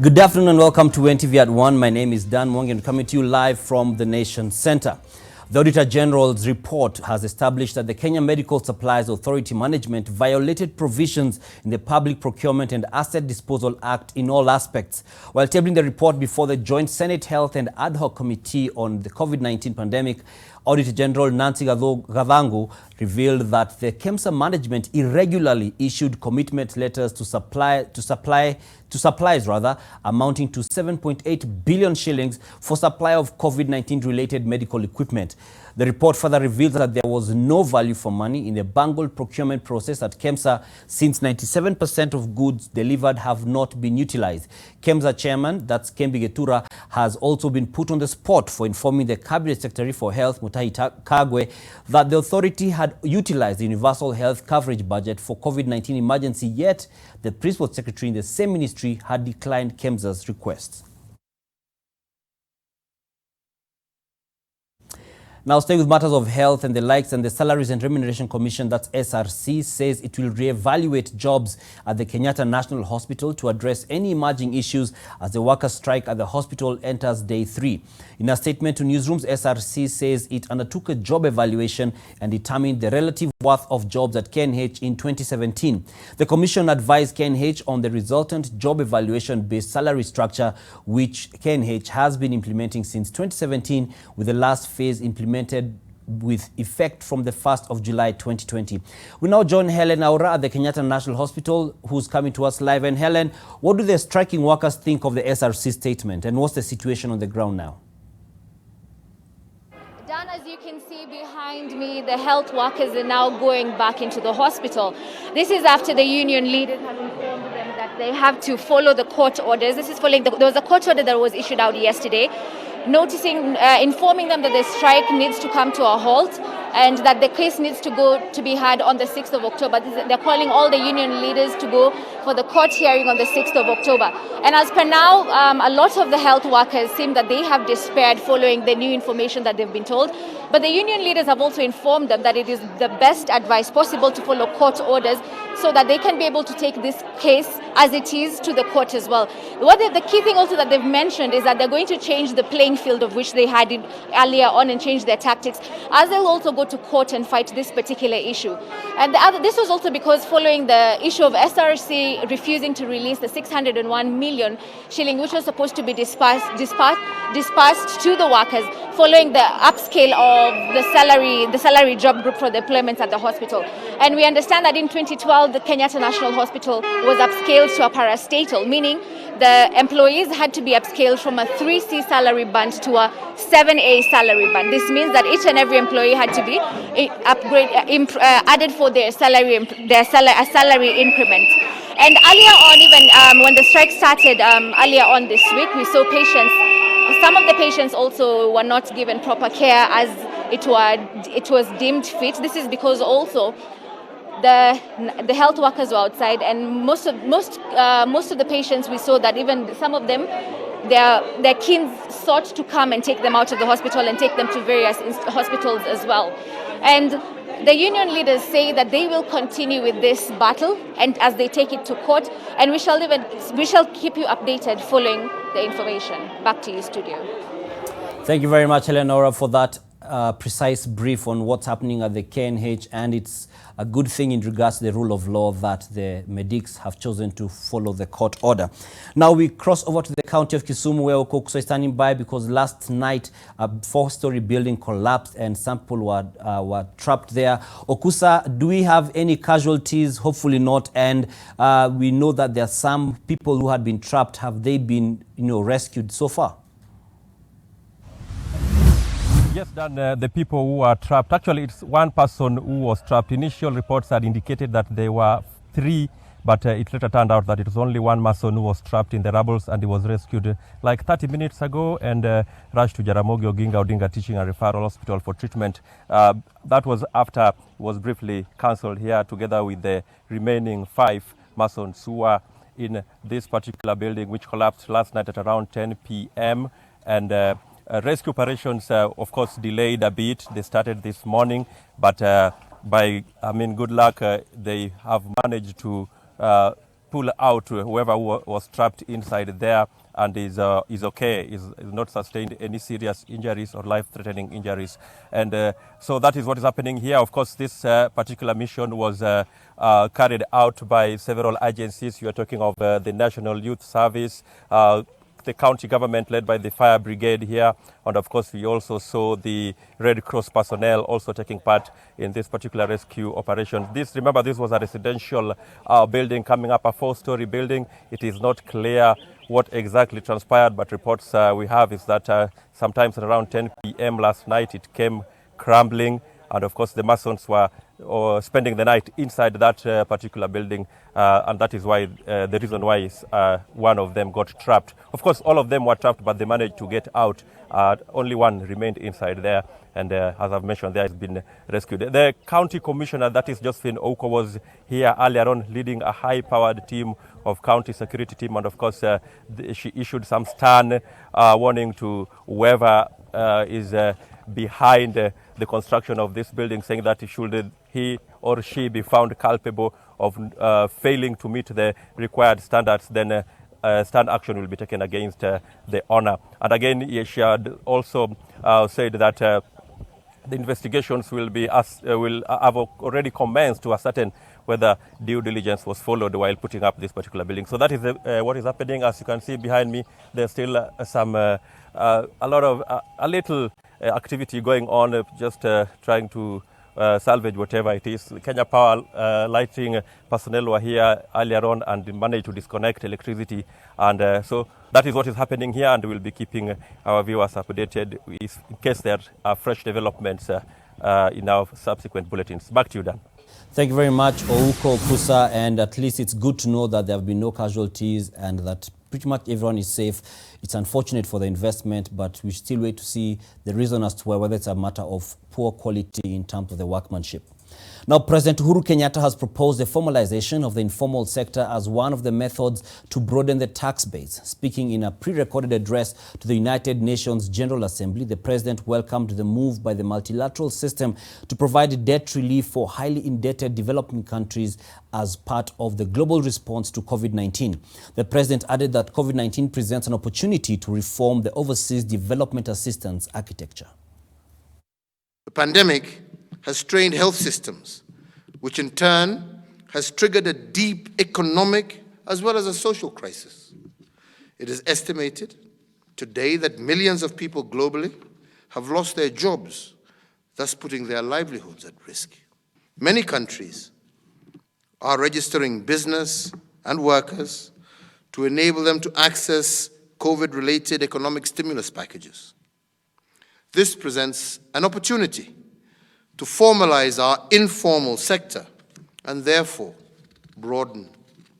Good afternoon and welcome to NTV At One. My name is Dann Mwangi and coming to you live from the Nation Center. The Auditor General's report has established that the Kenya Medical Supplies Authority management violated provisions in the Public Procurement and Asset Disposal Act in all aspects. While tabling the report before the Joint Senate Health and Ad Hoc Committee on the COVID-19 pandemic, Auditor General Nancy Gavangu revealed that the Kemsa management irregularly issued commitment letters to supplies amounting to 7.8 billion shillings for supply of COVID-19 related medical equipment. The report further reveals that there was no value for money in the bungled procurement process at Kemsa, since 97% of goods delivered have not been utilized. Kemsa chairman, that's Kembi Getura, has also been put on the spot for informing the Cabinet Secretary for Health, Mutahi Kagwe, that the authority had utilized the universal health coverage budget for COVID-19 emergency, yet the Principal Secretary in the same ministry had declined Kemsa's requests. Now, staying with matters of health and the likes, and the Salaries and Remuneration Commission, that's SRC, says it will reevaluate jobs at the Kenyatta National Hospital to address any emerging issues as the workers' strike at the hospital enters day 3. In a statement to newsrooms, SRC says it undertook a job evaluation and determined the relative worth of jobs at KNH in 2017. The commission advised KNH on the resultant job evaluation-based salary structure, which KNH has been implementing since 2017, with the last phase implemented with effect from the 1st of July 2020. We now join Helen Aura at the Kenyatta National Hospital, who's coming to us live. And Helen, what do the striking workers think of the SRC statement, and what's the situation on the ground now? Dan, as you can see behind me, the health workers are now going back into the hospital. This is after the union leaders have informed them that they have to follow the court orders. This is following there was a court order that was issued out yesterday, informing them that the strike needs to come to a halt and that the case needs to be heard on the 6th of October. They're calling all the union leaders to go for the court hearing on the 6th of October. And as per now, a lot of the health workers seem that they have despaired following the new information that they've been told. But the union leaders have also informed them that it is the best advice possible to follow court orders so that they can be able to take this case as it is to the court as well. The key thing also that they've mentioned is that they're going to change the playing field of which they had it earlier on and change their tactics, as they'll also go to court and fight this particular issue. And this was also because following the issue of SRC refusing to release the 601 million shilling, which was supposed to be dispersed to the workers following the upscale of the salary job group for the employment at the hospital. And we understand that in 2012, the Kenyatta National Hospital was upscaled to a parastatal, meaning the employees had to be upscaled from a 3C salary band to a 7A salary band. This means that each and every employee had to be added for their salary increment. And earlier on, even when the strike started earlier on this week, we saw patients. Some of the patients also were not given proper care as it was deemed fit. This is because also the health workers were outside, and most of the patients, we saw that even some of them, their kin sought to come and take them out of the hospital and take them to various hospitals as well. And the union leaders say that they will continue with this battle and as they take it to court, and we shall keep you updated following the information. Back to you, studio. Thank you very much, Eleonora, for that precise brief on what's happening at the KNH, and it's a good thing in regards to the rule of law that the medics have chosen to follow the court order. Now we cross over to the county of Kisumu, where Okusa is standing by, because last night a 4-story building collapsed and some people were trapped there. Okusa, do we have any casualties? Hopefully not. And we know that there are some people who had been trapped. Have they been rescued so far? Yes, Dan, the people who are trapped, actually it's one person who was trapped. Initial reports had indicated that there were 3, but it later turned out that it was only one person who was trapped in the rubble, and he was rescued like 30 minutes ago and rushed to Jaramogi Oginga Odinga Teaching and Referral Hospital for treatment. That was after he was briefly cancelled here together with the remaining 5 Masons who were in this particular building, which collapsed last night at around 10 p.m. And rescue operations, of course, delayed a bit. They started this morning, but by good luck, they have managed to pull out whoever was trapped inside there and is okay, is not sustained any serious injuries or life-threatening injuries. And so that is what is happening here. Of course, this particular mission was carried out by several agencies. You are talking of the National Youth Service, the county government led by the fire brigade here, and of course we also saw the Red Cross personnel also taking part in this particular rescue operation. Remember, this was a residential building coming up, a 4-story building. It is not clear what exactly transpired, but reports we have is that sometimes at around 10 p.m. last night it came crumbling, and of course the masons were spending the night inside that particular building, and that is why the reason why is one of them got trapped. Of course, all of them were trapped, but they managed to get out. Only one remained inside there, and as I've mentioned, there has been rescued. The county commissioner, that is Josephine Ouko, was here earlier on leading a high-powered team of county security team, and of course she issued some stern warning to whoever is behind the construction of this building, saying that should he or she be found culpable of failing to meet the required standards, then stern action will be taken against the owner. And again, she had also said that the investigations will have already commenced to ascertain whether due diligence was followed while putting up this particular building. So that is what is happening. As you can see behind me, there's still a little activity going on, just trying to salvage whatever it is. Kenya Power lighting personnel were here earlier on and managed to disconnect electricity, and so that is what is happening here, and we'll be keeping our viewers updated in case there are fresh developments in our subsequent bulletins. Back to you, Dan. Thank you very much, Ouko Kusa, and at least it's good to know that there have been no casualties and that pretty much everyone is safe. It's unfortunate for the investment, but we still wait to see the reason as to whether it's a matter of poor quality in terms of the workmanship. Now, President Uhuru Kenyatta has proposed the formalization of the informal sector as one of the methods to broaden the tax base. Speaking in a pre-recorded address to the United Nations General Assembly, the president welcomed the move by the multilateral system to provide debt relief for highly indebted developing countries as part of the global response to COVID-19. The president added that COVID-19 presents an opportunity to reform the overseas development assistance architecture. The pandemic has strained health systems, which in turn has triggered a deep economic as well as a social crisis. It is estimated today that millions of people globally have lost their jobs, thus putting their livelihoods at risk. Many countries are registering business and workers to enable them to access COVID-related economic stimulus packages. This presents an opportunity to formalize our informal sector and therefore broaden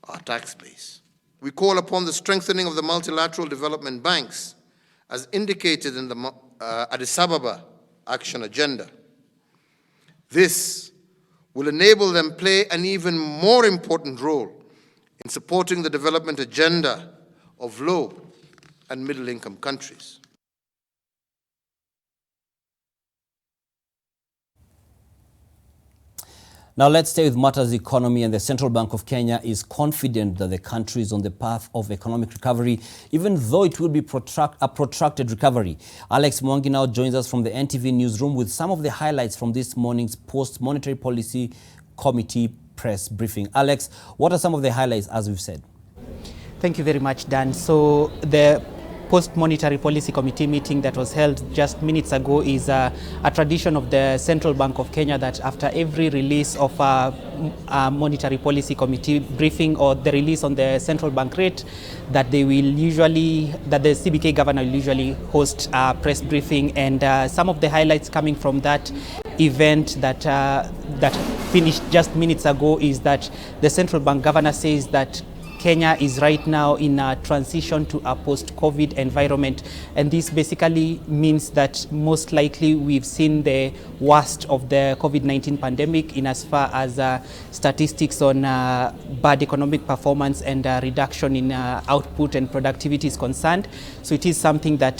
our tax base. We call upon the strengthening of the multilateral development banks as indicated in the Addis Ababa Action Agenda. This will enable them play an even more important role in supporting the development agenda of low and middle-income countries. Now let's stay with matters economy, and the Central Bank of Kenya is confident that the country is on the path of economic recovery, even though it will be a protracted recovery. Alex Mwangi now joins us from the NTV newsroom with some of the highlights from this morning's Post-Monetary Policy Committee press briefing. Alex, what are some of the highlights, as we've said? Thank you very much, Dan. So the Post-Monetary Policy Committee meeting that was held just minutes ago is a tradition of the Central Bank of Kenya that after every release of a Monetary Policy Committee briefing or the release on the central bank rate, that the CBK governor will usually host a press briefing, and some of the highlights coming from that event that finished just minutes ago is that the central bank governor says that Kenya is right now in a transition to a post-COVID environment, and this basically means that most likely we've seen the worst of the COVID-19 pandemic in as far as statistics on bad economic performance and reduction in output and productivity is concerned. So it is something that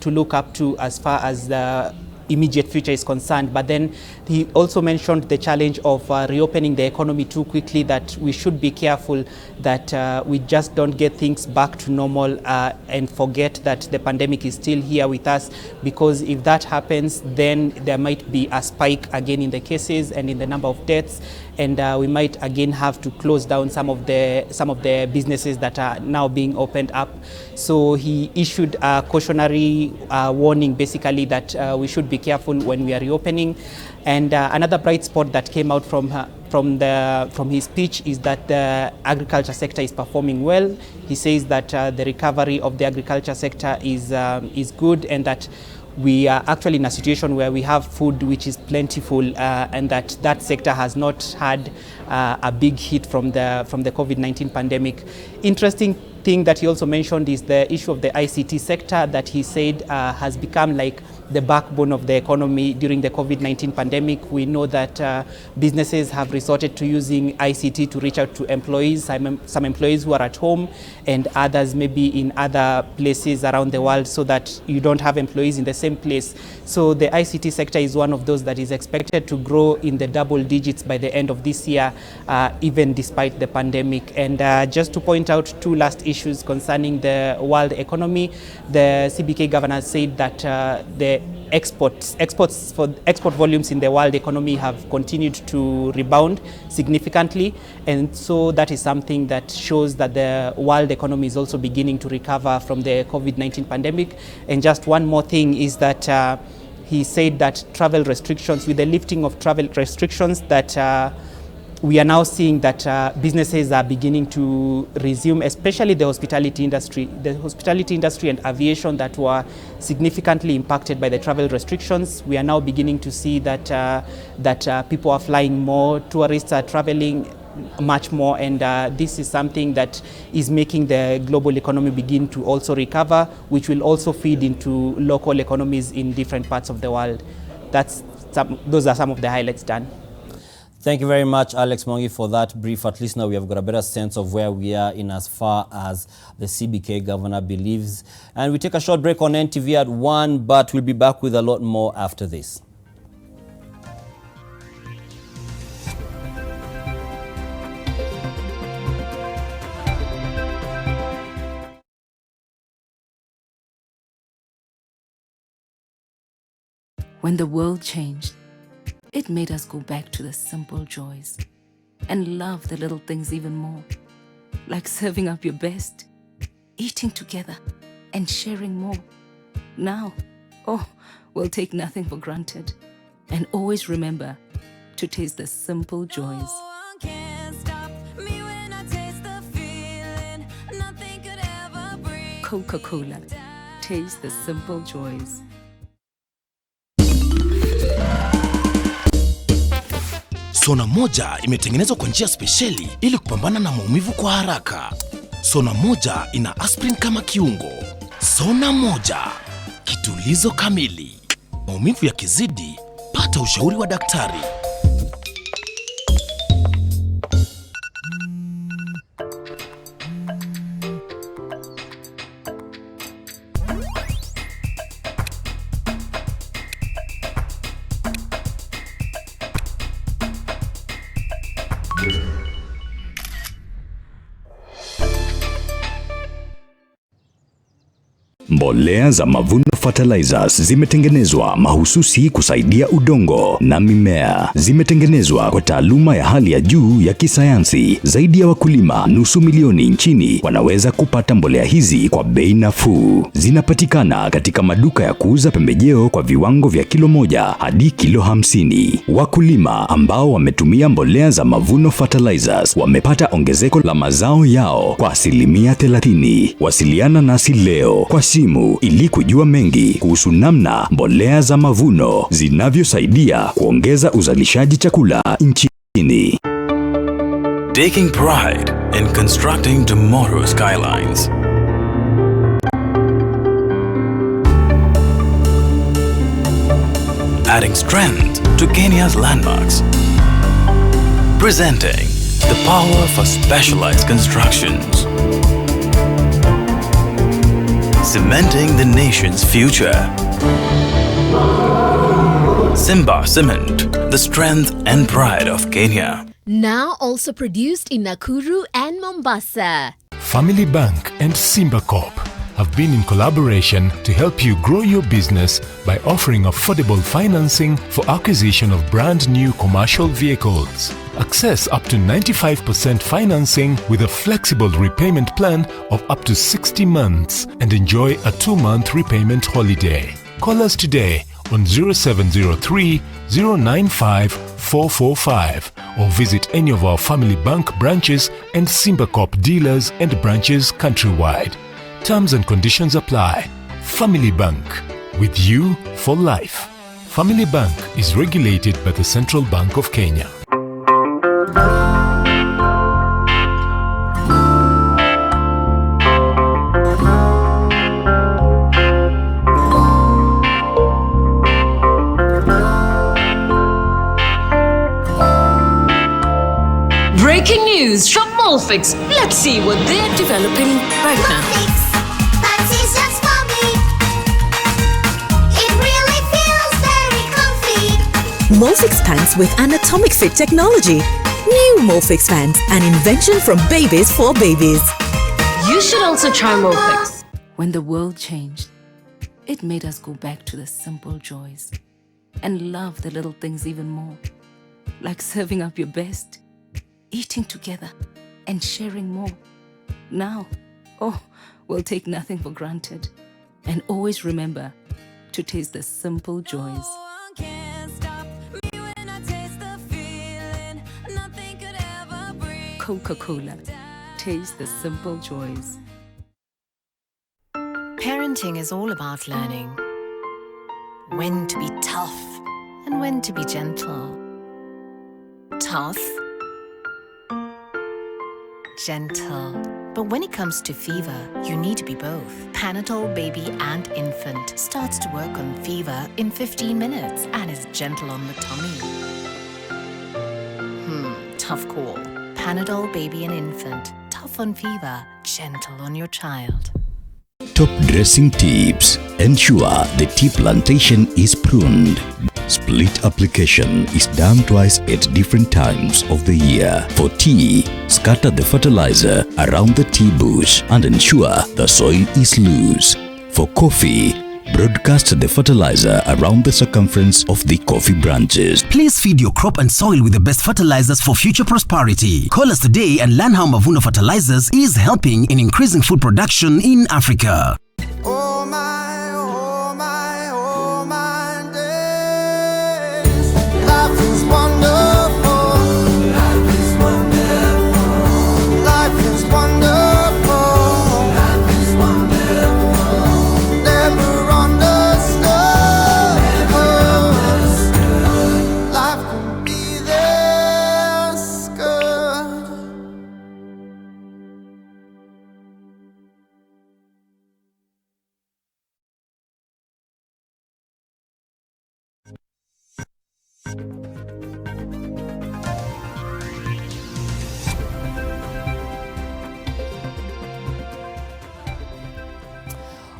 to look up to as far as the immediate future is concerned. But then he also mentioned the challenge of reopening the economy too quickly, that we should be careful that we just don't get things back to normal and forget that the pandemic is still here with us, because if that happens, then there might be a spike again in the cases and in the number of deaths, and we might again have to close down some of the businesses that are now being opened up. So he issued a cautionary warning, basically, that we should be careful when we are reopening. And another bright spot that came out from his speech is that the agriculture sector is performing well. He says that the recovery of the agriculture sector is good, and that we are actually in a situation where we have food which is plentiful, and that sector has not had a big hit from the COVID-19 pandemic. Interesting thing that he also mentioned is the issue of the ICT sector, that he said has become like the backbone of the economy during the COVID-19 pandemic. We know that businesses have resorted to using ICT to reach out to employees, some employees who are at home and others maybe in other places around the world, so that you don't have employees in the same place. So the ICT sector is one of those that is expected to grow in the double digits by the end of this year, even despite the pandemic. And just to point out two last issues concerning the world economy, the CBK governor said that the export volumes in the world economy have continued to rebound significantly, and so that is something that shows that the world economy is also beginning to recover from the COVID-19 pandemic. And just one more thing is that he said that travel restrictions, with the lifting of travel restrictions, that we are now seeing that businesses are beginning to resume, especially the hospitality industry. The hospitality industry and aviation that were significantly impacted by the travel restrictions. We are now beginning to see that people are flying more, tourists are traveling much more, and this is something that is making the global economy begin to also recover, which will also feed into local economies in different parts of the world. Those are some of the highlights, Dan. Thank you very much, Alex Mwangi, for that brief. At least now we have got a better sense of where we are in as far as the CBK governor believes. And we take a short break on NTV at 1, but we'll be back with a lot more after this. When the world changed, it made us go back to the simple joys and love the little things even more, like serving up your best, eating together, and sharing more. Now, we'll take nothing for granted and always remember to taste the simple joys. Coca-Cola, taste the simple joys. Sona moja imetengenezwa kwa njia spesheli ili kupambana na maumivu kwa haraka. Sona moja ina aspirin kama kiungo. Sona moja, kitulizo kamili. Maumivu yakizidi, pata ushauri wa daktari. Mbolea za Mavuno Fertilizers zimetengenezwa mahususi kusaidia udongo na mimea. Zimetengenezwa kwa taaluma ya hali ya juu ya kisayansi. Zaidi ya wakulima 500,000 nchini wanaweza kupata mbolea hizi kwa bei nafuu. Zinapatikana katika maduka ya kuuza pembejeo kwa viwango vya kilo 1 hadi kilo 50. Wakulima ambao wametumia mbolea za Mavuno Fertilizers wamepata ongezeko la mazao yao kwa 30%. Wasiliana nasi leo kwa simu ili kujua mengi kuhusu namna mbolea za mavuno zinavyosaidia kuongeza uzalishaji chakula nchini. Taking pride in constructing tomorrow's skylines. Adding strength to Kenya's landmarks. Presenting the power for specialized constructions. Cementing the nation's future. Simba Cement, the strength and pride of Kenya. Now also produced in Nakuru and Mombasa. Family Bank and Simba Corp have been in collaboration to help you grow your business by offering affordable financing for acquisition of brand new commercial vehicles. Access up to 95% financing with a flexible repayment plan of up to 60 months and enjoy a 2-month repayment holiday. Call us today on 0703 095 445 or visit any of our Family Bank branches and Simba Corp dealers and branches countrywide. Terms and conditions apply. Family Bank, with you for life. Family Bank is regulated by the Central Bank of Kenya. Breaking news from Molfix. Let's see what they're developing right now. Molfix pants with anatomic fit technology. New Molfix pants, an invention from babies for babies. You should also try Molfix. When the world changed, it made us go back to the simple joys and love the little things even more. Like serving up your best, eating together, and sharing more. Now, we'll take nothing for granted and always remember to taste the simple joys. Coca-Cola. Taste the simple joys. Parenting is all about learning when to be tough and when to be gentle. Tough, gentle. But when it comes to fever, you need to be both. Panadol Baby and Infant starts to work on fever in 15 minutes and is gentle on the tummy. Tough call. Panadol Baby and Infant. Tough on fever, gentle on your child. Top dressing tips. Ensure the tea plantation is pruned. Split application is done twice at different times of the year. For tea, scatter the fertilizer around the tea bush and ensure the soil is loose. For coffee, broadcast the fertilizer around the circumference of the coffee branches. Please feed your crop and soil with the best fertilizers for future prosperity. Call us today and learn how Mavuno Fertilizers is helping in increasing food production in Africa. Oh my, oh my, oh my days. Life is wonderful. Life is wonderful. Life is wonderful. Life is wonderful. Never life can be this good.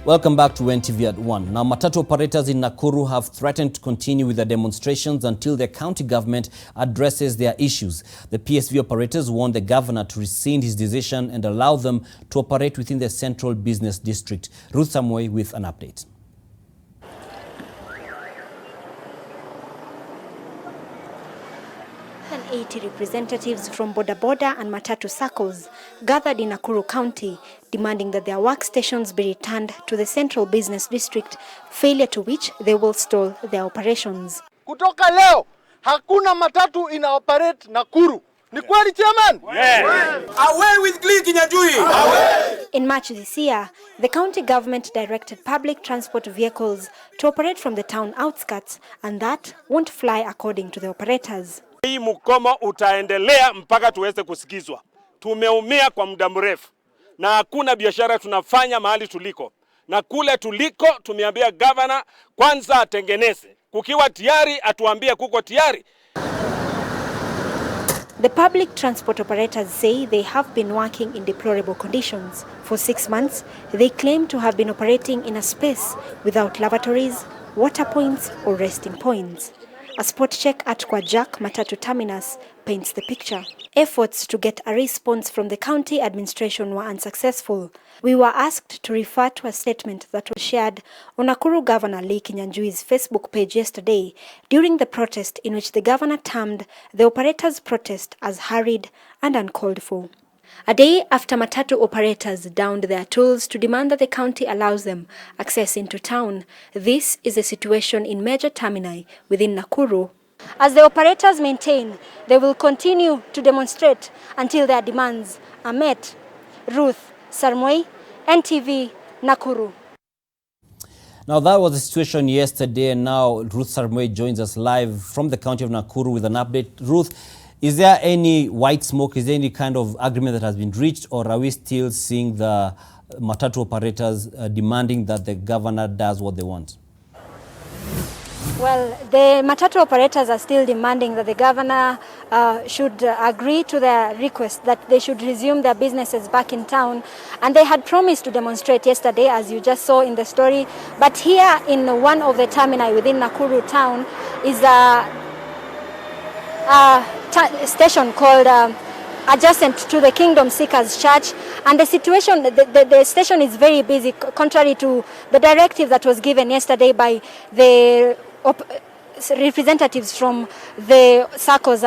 Welcome back to NTV At One. Now, matatu operators in Nakuru have threatened to continue with their demonstrations until the county government addresses their issues. The PSV operators want the governor to rescind his decision and allow them to operate within the central business district. Ruth Samway with an update. 80 representatives from Boda Boda and Matatu circles gathered in Nakuru County, demanding that their workstations be returned to the Central Business District, failure to which they will stall their operations. Kutoka leo, hakuna matatu ina-operate Nakuru. Ni kweli, Chairman? Yes. Away with Glee Kinyajui! Away! In March this year, the county government directed public transport vehicles to operate from the town outskirts, and that won't fly according to the operators. Hii mkomo utaendelea mpaka tuweze kusikizwa. Tumeumia kwa muda mrefu na hakuna biashara tunafanya mahali tuliko. Na kule tuliko tumeambia governor kwanza atengeneze. Kukiwa tayari atuambie kuko tayari. The public transport operators say they have been working in deplorable conditions. For 6 months, they claim to have been operating in a space without lavatories, water points or resting points. A spot check at Kwajak Matatu Terminus paints the picture. Efforts to get a response from the county administration were unsuccessful. We were asked to refer to a statement that was shared on Nakuru Governor Lee Kinyanjui's Facebook page yesterday during the protest, in which the governor termed the operators' protest as hurried and uncalled for. A day after matatu operators downed their tools to demand that the county allows them access into town, this is the situation in major termini within Nakuru. As the operators maintain, they will continue to demonstrate until their demands are met. Ruth Sarmoi, NTV, Nakuru. Now, that was the situation yesterday, and now Ruth Sarmoi joins us live from the county of Nakuru with an update. Ruth, is there any white smoke? Is there any kind of agreement that has been reached, or are we still seeing the matatu operators demanding that the governor does what they want? Well, the matatu operators are still demanding that the governor should agree to their request that they should resume their businesses back in town. And they had promised to demonstrate yesterday, as you just saw in the story. But here in one of the termini within Nakuru town is a station called adjacent to the Kingdom Seekers Church, and the situation, the station is very busy, contrary to the directive that was given yesterday by the representatives from the circles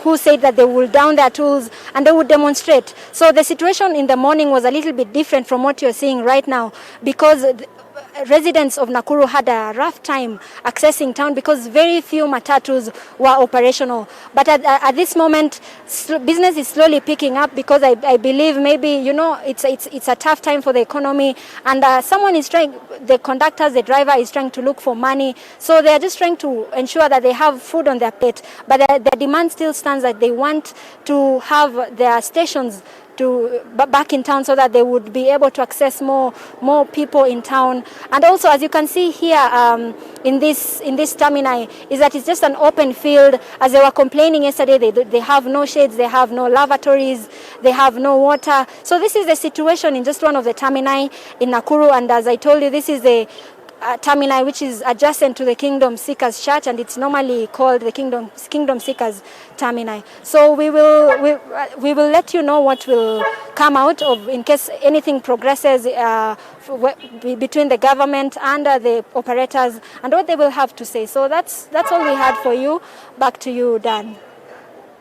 who said that they will down their tools and they would demonstrate. So the situation in the morning was a little bit different from what you're seeing right now, because residents of Nakuru had a rough time accessing town because very few matatus were operational. But at this moment, business is slowly picking up, because I believe maybe, you know, it's a tough time for the economy, and someone is trying, the conductors, the driver is trying to look for money. So they are just trying to ensure that they have food on their plate. But the demand still stands that they want to have their stations back in town, so that they would be able to access more people in town. And also, as you can see here in this termini, is that it's just an open field. As they were complaining yesterday, they have no shades, they have no lavatories, they have no water. So this is the situation in just one of the termini in Nakuru. And as I told you, this is the termini which is adjacent to the Kingdom Seekers Church, and it's normally called the Kingdom Seekers Termini. So we will let you know what will come out of, in case anything progresses between the government and the operators, and what they will have to say. So that's all we had for you. Back to you, Dan.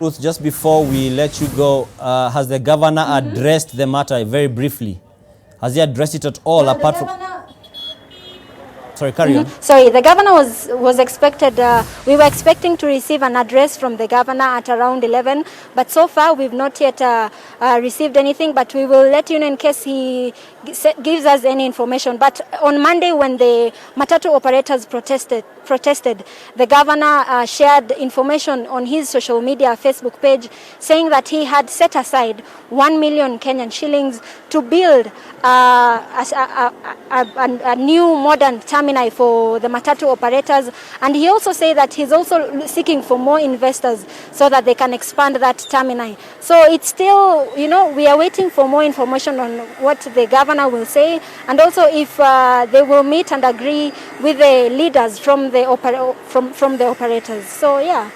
Ruth, just before we let you go, has the governor addressed the matter very briefly? Has he addressed it at all, apart from... Sorry, carry on. Sorry, the governor was expected, we were expecting to receive an address from the governor at around 11, but so far we've not yet received anything, but we will let you know in case he gives us any information. But on Monday, when the matatu operators protested, the governor shared information on his social media Facebook page, saying that he had set aside 1 million Kenyan shillings to build a new modern terminal for the matatu operators. And he also said that he's also seeking for more investors so that they can expand that terminal. So it's still, you know, we are waiting for more information on what the governor will say, and also if they will meet and agree with the leaders from the operators. So yeah.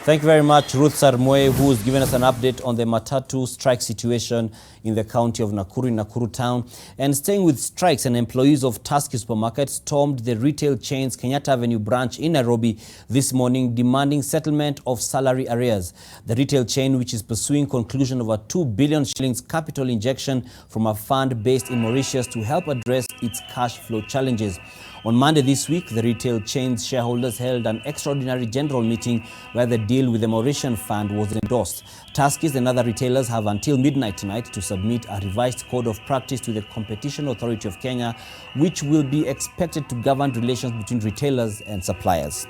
Thank you very much, Ruth Sarmoi, who's given us an update on the matatu strike situation in the county of Nakuru, in Nakuru town. And staying with strikes, and employees of Tuskys supermarket stormed the retail chain's Kenyatta Avenue branch in Nairobi this morning, demanding settlement of salary arrears. The retail chain, which is pursuing conclusion of a 2 billion shillings capital injection from a fund based in Mauritius to help address its cash flow challenges. On Monday this week, the retail chain's shareholders held an extraordinary general meeting where the deal with the Mauritian fund was endorsed. Tuskys and other retailers have until midnight tonight to submit a revised code of practice to the Competition Authority of Kenya, which will be expected to govern relations between retailers and suppliers.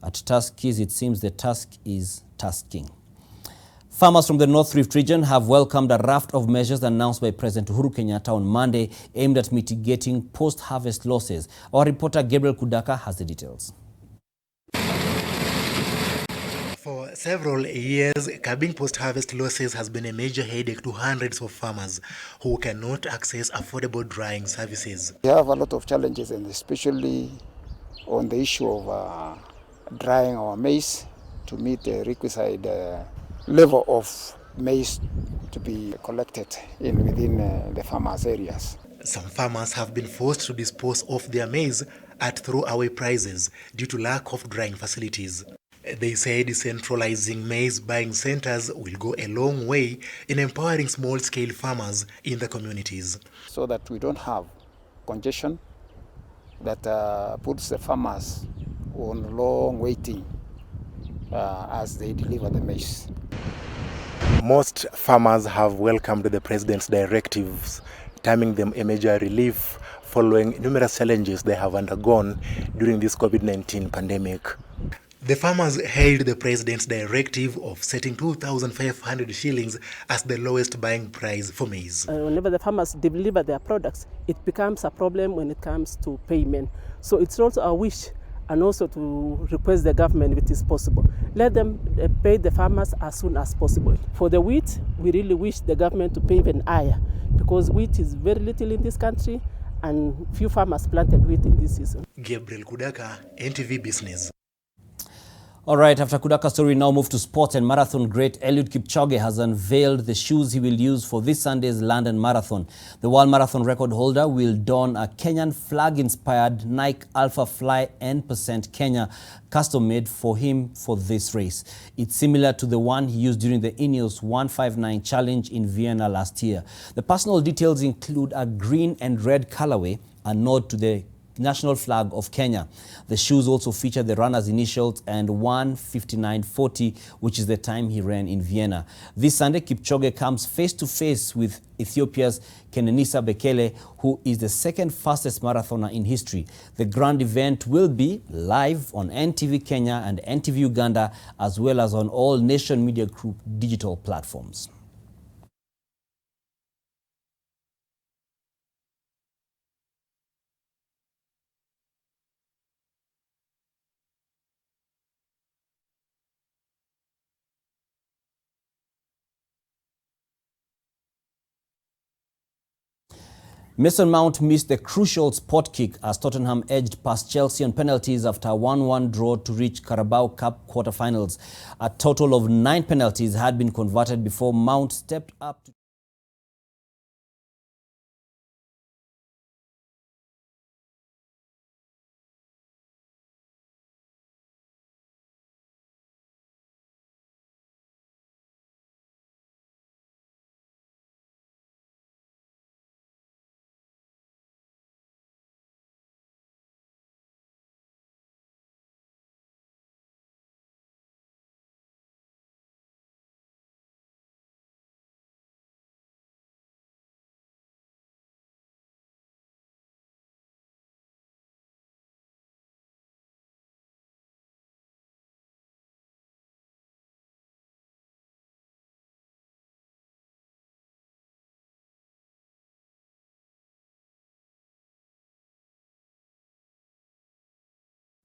At Tuskys, it seems the task is tasking. Farmers from the North Rift region have welcomed a raft of measures announced by President Uhuru Kenyatta on Monday aimed at mitigating post-harvest losses. Our reporter Gabriel Kudaka has the details. For several years, curbing post-harvest losses has been a major headache to hundreds of farmers who cannot access affordable drying services. We have a lot of challenges, and especially on the issue of drying our maize to meet the requisite level of maize to be collected within the farmers' areas. Some farmers have been forced to dispose of their maize at throwaway prices due to lack of drying facilities. They say decentralizing maize buying centers will go a long way in empowering small-scale farmers in the communities. So that we don't have congestion that puts the farmers on long waiting as they deliver the maize. Most farmers have welcomed the president's directives, terming them a major relief following numerous challenges they have undergone during this COVID-19 pandemic. The farmers hailed the president's directive of setting 2,500 shillings as the lowest buying price for maize. Whenever the farmers deliver their products, it becomes a problem when it comes to payment. So it's also a wish and also to request the government, if it is possible, let them pay the farmers as soon as possible. For the wheat, we really wish the government to pay even higher, because wheat is very little in this country and few farmers planted wheat in this season. Gabriel Kudaka, NTV Business. All right, after Kudaka's story, now move to sports, and marathon great Eliud Kipchoge has unveiled the shoes he will use for this Sunday's London Marathon. The world marathon record holder will don a Kenyan flag-inspired Nike Alpha Fly N% Kenya custom-made for him for this race. It's similar to the one he used during the Ineos 159 Challenge in Vienna last year. The personal details include a green and red colorway, a nod to the national flag of Kenya. The shoes also feature the runner's initials and 1:59:40, which is the time he ran in Vienna. This Sunday, Kipchoge comes face-to-face with Ethiopia's Kenenisa Bekele, who is the second fastest marathoner in history. The grand event will be live on NTV Kenya and NTV Uganda, as well as on all Nation Media Group digital platforms. Mason Mount missed the crucial spot kick as Tottenham edged past Chelsea on penalties after a 1-1 draw to reach Carabao Cup quarter-finals. A total of 9 penalties had been converted before Mount stepped up to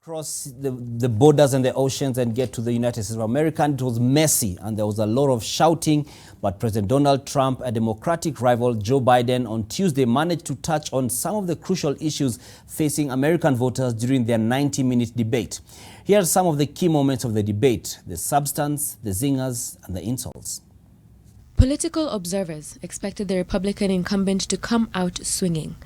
cross the borders and the oceans and get to the United States of America. And it was messy and there was a lot of shouting, but President Donald Trump, a Democratic rival, Joe Biden, on Tuesday managed to touch on some of the crucial issues facing American voters during their 90-minute debate. Here are some of the key moments of the debate: the substance, the zingers, and the insults. Political observers expected the Republican incumbent to come out swinging.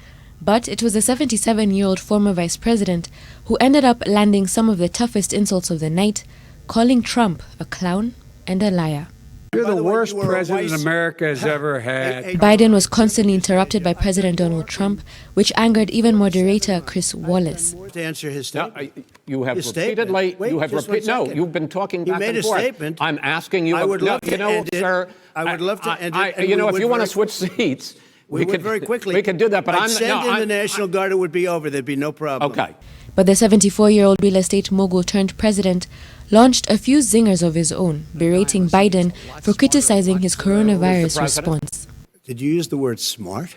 But it was the 77-year-old former vice president who ended up landing some of the toughest insults of the night, calling Trump a clown and a liar. You're the worst president America has ever had. Biden was constantly interrupted by President Donald Trump, which angered even moderator Chris Wallace. To answer his statement. No, you have his repeatedly, statement. you have repeated, no, you've been talking back and forth. Statement. I'm asking you, I would love you to know, end it. sir, I would love to end it. you know, if you want to switch seats, we could very quickly. We could do that, but I'd send in the National Guard, it would be over. There'd be no problem. Okay. But the 74-year-old real estate mogul turned president launched a few zingers of his own, berating Biden for criticizing his coronavirus response. Did you use the word smart?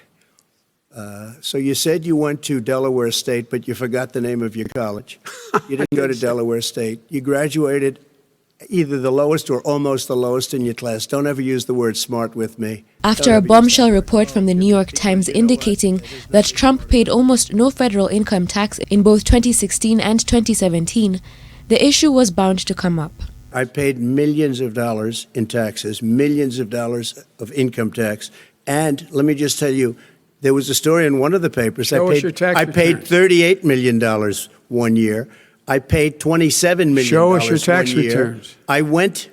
So you said you went to Delaware State, but you forgot the name of your college. You didn't go to Delaware State. You graduated either the lowest or almost the lowest in your class. Don't ever use the word smart with me. After a bombshell report from the New York Times indicating that Trump paid almost no federal income tax in both 2016 and 2017, the issue was bound to come up. I paid millions of dollars in taxes, millions of dollars of income tax. And let me just tell you, there was a story in one of the papers. I paid $38 million one year. I paid $27 million. Show us your tax returns. I went,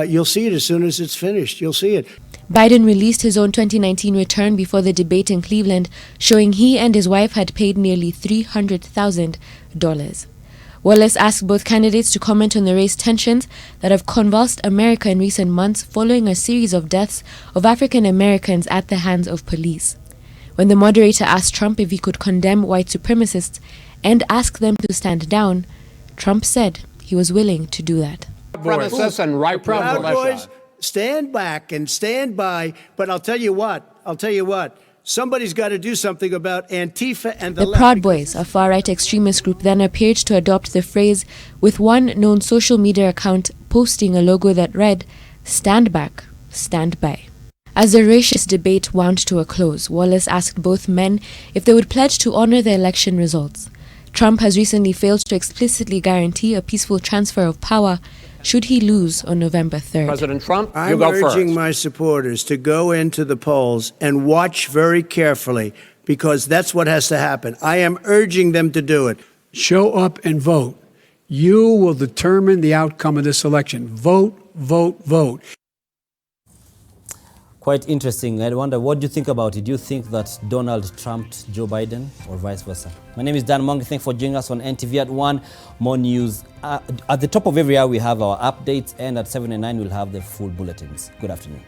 you'll see it as soon as it's finished. You'll see it. Biden released his own 2019 return before the debate in Cleveland, showing he and his wife had paid nearly $300,000. Wallace asked both candidates to comment on the race tensions that have convulsed America in recent months following a series of deaths of African Americans at the hands of police. When the moderator asked Trump if he could condemn white supremacists and ask them to stand down, Trump said he was willing to do that. Premises and right Proud Boys, stand back and stand by. But I'll tell you what, somebody's got to do something about Antifa and the left. Proud Boys, a far-right extremist group, then appeared to adopt the phrase, with one known social media account posting a logo that read, "Stand back, stand by." As the racist debate wound to a close, Wallace asked both men if they would pledge to honor the election results. Trump has recently failed to explicitly guarantee a peaceful transfer of power should he lose on November 3rd. President Trump, I'm urging my supporters to go into the polls and watch very carefully, because that's what has to happen. I am urging them to do it. Show up and vote. You will determine the outcome of this election. Vote, vote, vote. Quite interesting. I wonder, what do you think about it? Do you think that Donald trumped Joe Biden or vice versa? My name is Dann Mwangi. Thanks for joining us on NTV at 1. More news. At the top of every hour, we have our updates, and at 7 and 9, we'll have the full bulletins. Good afternoon.